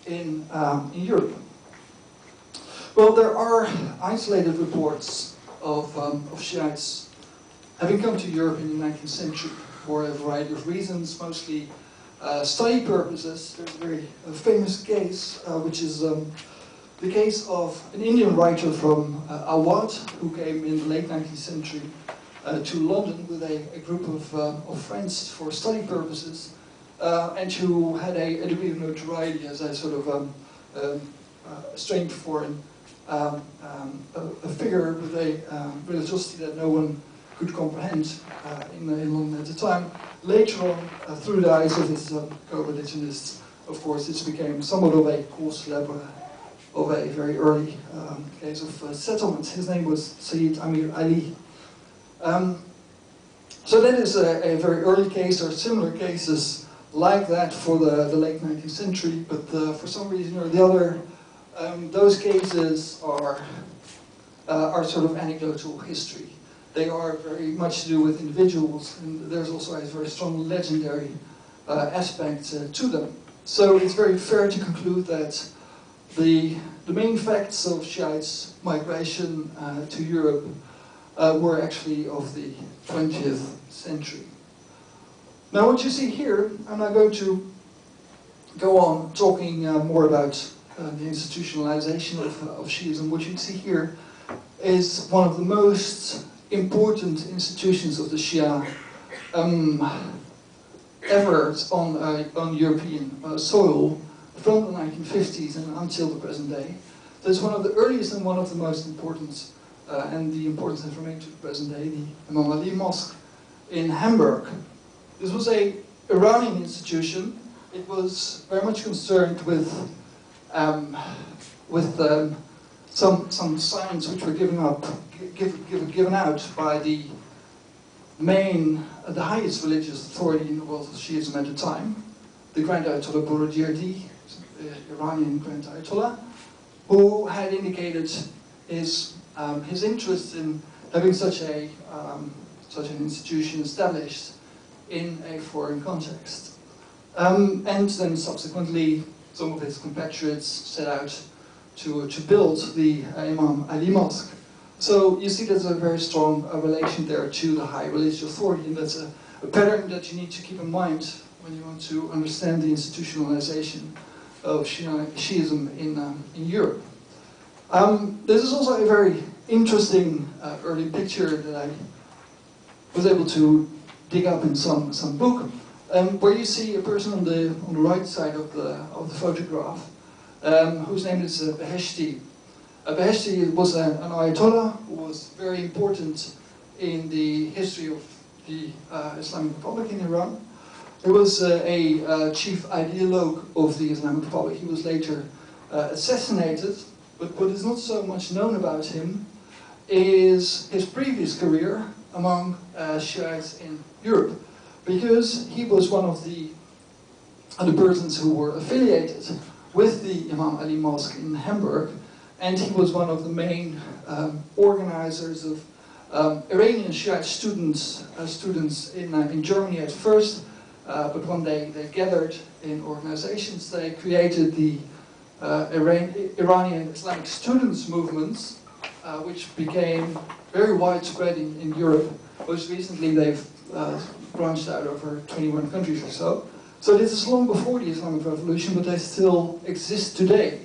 in Europe? Well, there are isolated reports of Shiites having come to Europe in the 19th century for a variety of reasons, mostly study purposes. There's a very famous case, which is the case of an Indian writer from Awad, who came in the late 19th century to London with a group of friends for study purposes, and who had a degree of notoriety as a sort of strange foreign a figure with a religiosity that no one could comprehend in London at the time. Later on, through the eyes of his co-religionists, of course, it became somewhat of a cause célèbre of a very early case of settlement. His name was Sayyid Amir Ali. So that is a very early case. There are similar cases like that for the late 19th century, but for some reason or the other, those cases are sort of anecdotal history. They are very much to do with individuals, and there's also a very strong legendary aspect to them. So it's very fair to conclude that the main facts of Shiites' migration to Europe were actually of the 20th century. Now what you see here, I'm now going to go on talking more about the institutionalization of Shiism. What you see here is one of the most important institutions of the Shia ever on European soil from the 1950s and until the present day. That's one of the earliest and one of the most important, and the importance has remained to the present day, the Imam Ali Mosque in Hamburg. This was an Iranian institution. It was very much concerned with some signs which were given out by the highest religious authority in the world of Shiism at the time, the Grand Ayatollah Borodierdi, the Iranian Grand Ayatollah, who had indicated his interest in having such an institution established in a foreign context. And then subsequently, some of his compatriots set out to build the Imam Ali Mosque. So you see there's a very strong relation there to the high religious authority, and that's a pattern that you need to keep in mind when you want to understand the institutionalization of Shiism in Europe. This is also a very interesting early picture that I was able to dig up in some book, where you see a person on the right side of the photograph, whose name is Beheshti. Beheshti was an Ayatollah who was very important in the history of the Islamic Republic in Iran. He was a chief ideologue of the Islamic Republic. He was later assassinated, but what is not so much known about him is his previous career among Shiites in Europe, because he was one of the persons who were affiliated with the Imam Ali Mosque in Hamburg, and he was one of the main organizers of Iranian Shiite students in Germany at first, but when they gathered in organizations, they created the Iranian Islamic students movements, which became very widespread in Europe. Most recently, they've branched out over 21 countries or so. So this is long before the Islamic Revolution, but they still exist today.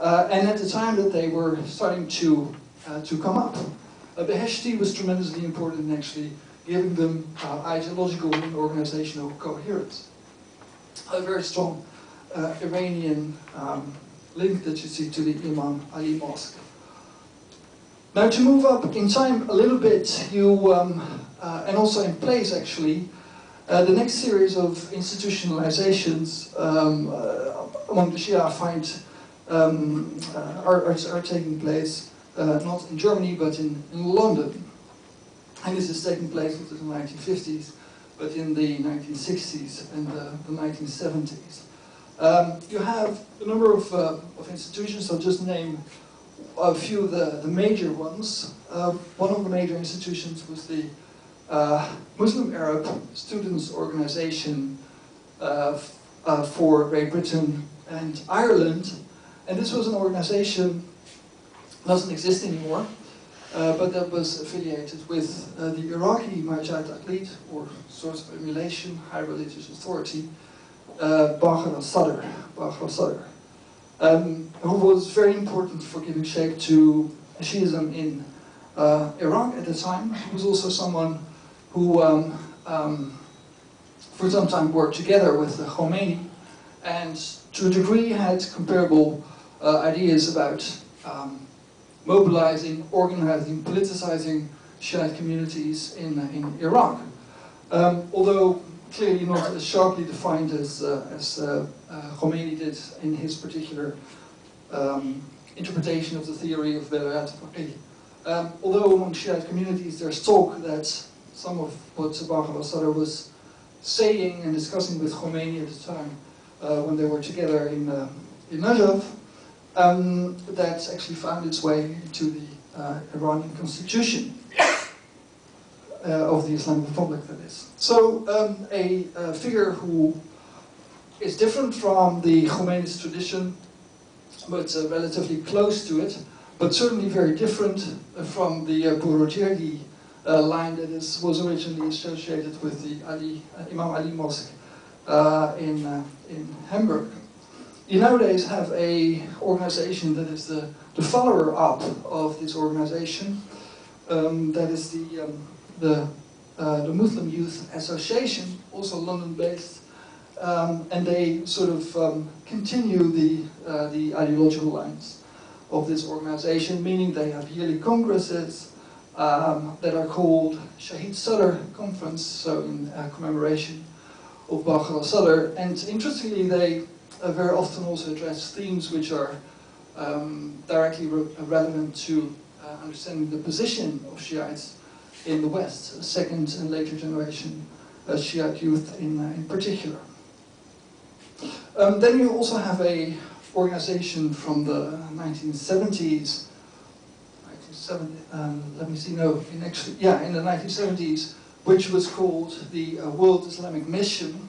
And at the time that they were starting to come up, Beheshti was tremendously important in actually giving them ideological and organizational coherence. A very strong Iranian link that you see to the Imam Ali Mosque. Now to move up in time a little bit, and also in place actually, the next series of institutionalizations among the Shia are taking place not in Germany but in London. And this is taking place not in the 1950s but in the 1960s and the 1970s. You have a number of institutions. I'll just name a few of the major ones. One of the major institutions was the Muslim Arab Students Organization for Great Britain, and Ireland. And this was an organization, doesn't exist anymore, but that was affiliated with the Iraqi Marjat Taqlid, or source of emulation, high religious authority, Bashar al-Sadr, who was very important for giving shape to Shiism in Iraq at the time. He was also someone who, for some time, worked together with Khomeini, and to a degree had comparable ideas about mobilizing, organizing, politicizing Shiite communities in Iraq. Although clearly not as sharply defined as Khomeini did in his particular interpretation of the theory of Velayat al-Faqih. Although among Shiite communities there's talk that some of what Bashar al-Sadr was saying and discussing with Khomeini at the time when they were together in Najaf, that actually found its way into the Iranian constitution of the Islamic Republic, that is. So a figure who is different from the Khomeinist tradition, but relatively close to it, but certainly very different from the Boroujerdi line that was originally associated with the Imam Ali Mosque in Hamburg. You nowadays have an organization that is the follower-up of this organization, that is the Muslim Youth Association, also London-based, and they sort of continue the ideological lines of this organization, meaning they have yearly congresses that are called Shahid Sadr Conference, so in commemoration of Bashar al-Sadr. And interestingly, they very often also address themes which are directly relevant to understanding the position of Shiites in the West, second and later generation Shiite youth in particular. Then you also have a organization from the 1970s. Let me see. No, in the 1970s, which was called the World Islamic Mission.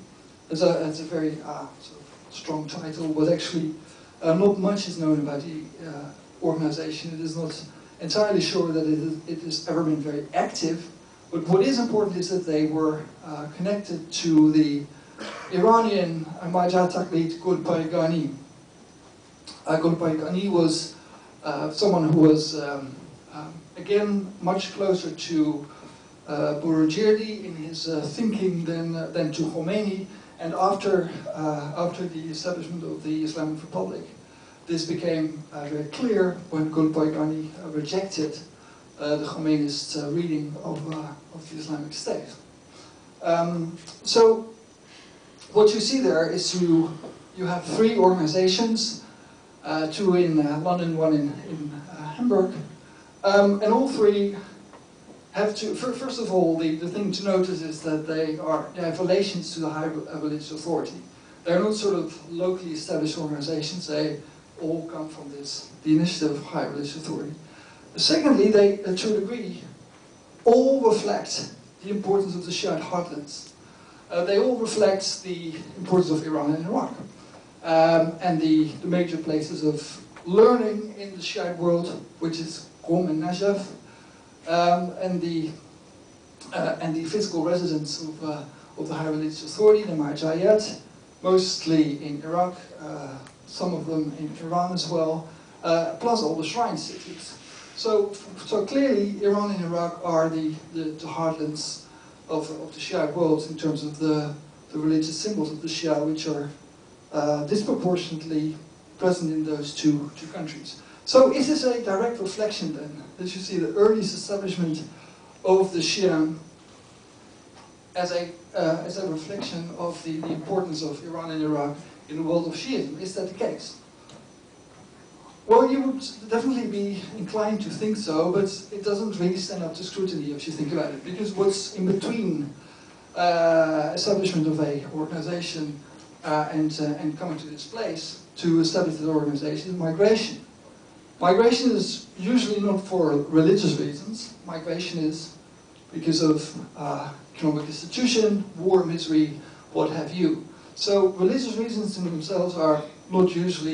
It's a very sort of strong title, but actually not much is known about the organization. It is not entirely sure that it has ever been very active. But what is important is that they were connected to the Iranian Marjat Taqlid Golpaygani. Golpaygani was someone who was, again, much closer to Boroujerdi in his thinking than to Khomeini. And after the establishment of the Islamic Republic, this became very clear when Golpaygani rejected the Khomeinist reading of the Islamic State. So what you see there is you have three organizations, two in London, one in Hamburg, and all three have to, first of all, the thing to notice is that they have relations to the high religious authority. They're not sort of locally established organizations, they all come from the initiative of high religious authority. Secondly, they, to a degree, all reflect the importance of the Shiite heartlands. They all reflect the importance of Iran and Iraq, and the major places of learning in the Shiite world, which is Qom and Najaf, and the physical residence of the high religious authority, the Marjayat, mostly in Iraq, some of them in Iran as well, plus all the shrine cities. So clearly, Iran and Iraq are the heartlands of the Shiite world in terms of the religious symbols of the Shia, which are disproportionately present in those two countries. So is this a direct reflection then, that you see the earliest establishment of the Shia as a reflection of the importance of Iran and Iraq in the world of Shiism? Is that the case? Well, you would definitely be inclined to think so, but it doesn't really stand up to scrutiny if you think about it, because what's in between establishment of a organization and coming to this place to establish the organization is migration. Migration is usually not for religious reasons. Migration is because of economic destitution, war, misery, what have you. So religious reasons in themselves are not usually